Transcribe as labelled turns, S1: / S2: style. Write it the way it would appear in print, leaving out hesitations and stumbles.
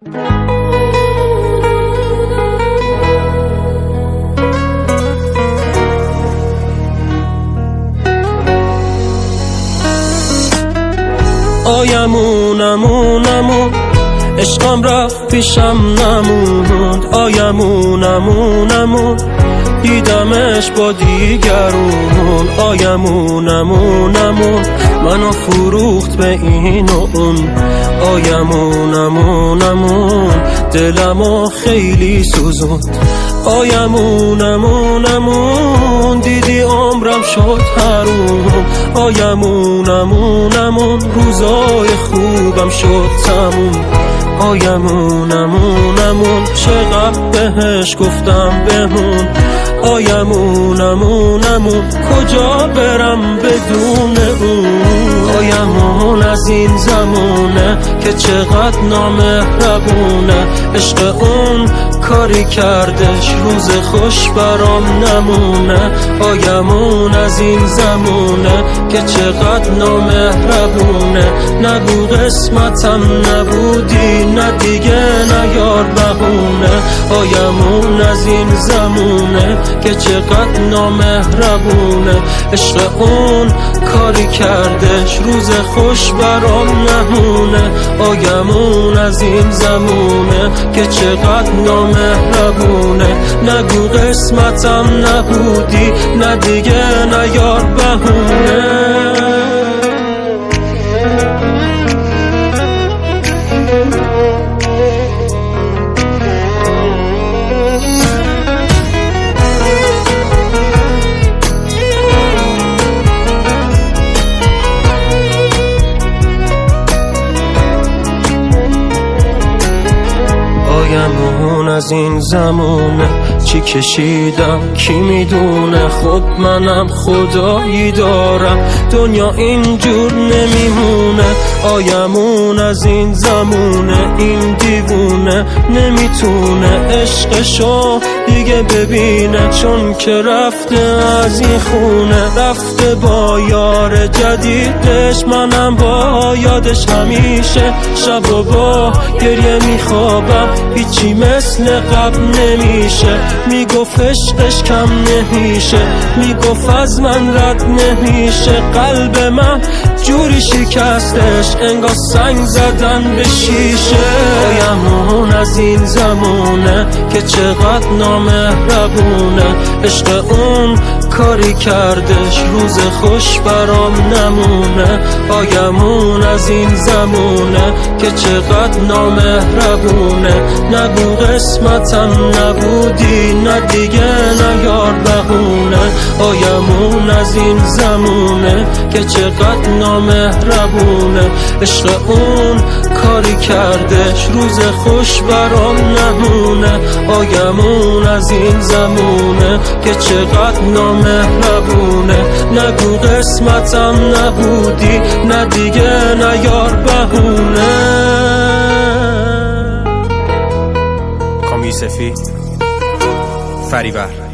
S1: آیمون عشقم رفت پیشم نموند، آیمون دیدمش با دیگرون، آیمون منو فروخت به این و اون، آیمون دلمو خیلی سوزوند، آیمون دیدی عمرم شد حروم، آیمون روزای خوبم شد تموم، آیمون چقدر بهش گفتم بمون، آیمون کجا برم بدون اون، آیمون از این زمونه که چقدر نامهربونه، عشق اون کاری کردش روز خوش برام نمونه، آیمون از این زمونه که چقدر نامهربونه، نگو قسمتم نبودی نه دیگه نیار بهونه، آیمون از این زمونه که چقدر نامهربونه، عشق اون کاری کردش روز خوش برام نمونه، آیمون از این زمونه که چقدر نامهربونه، نگو قسمتم نبودی نه دیگه نیار بهونه. آیمون از این زمونه چی کشیدم کی میدونه، خب منم خدایی دارم دنیا اینجور نمیمونه، آیمون از این زمونه این دیوونه نمیتونه عشقشو دیگه ببینه، چون که رفته از این خونه، رفته با یار جدیدش، منم با یادش همیشه شب و با گریه میخوابم، هیچی مثل قبل نمیشه، میگفت عشقش کم نمیشه، میگفت از من رد نمیشه، قلب من جوری شکستش انگار سنگ زدن به شیشه، آیمون از این زمونه که چقدر نامهربونه، عشق اون کاری کردش روز خوش برام نمونه، آیمون از این زمونه که چقدر نامهربونه، نگو قسمتم نبودی نه دیگه نیار بهونه، آیمون از این زمونه که چقدر نامهربونه، عشق اون کاری کردش روز خوش برام نمونه، آیمون از این زمونه که چقدر نامهربونه، نگو قسمتم نبودی نه دیگه نیار بهونه.
S2: کامی سفی فریبر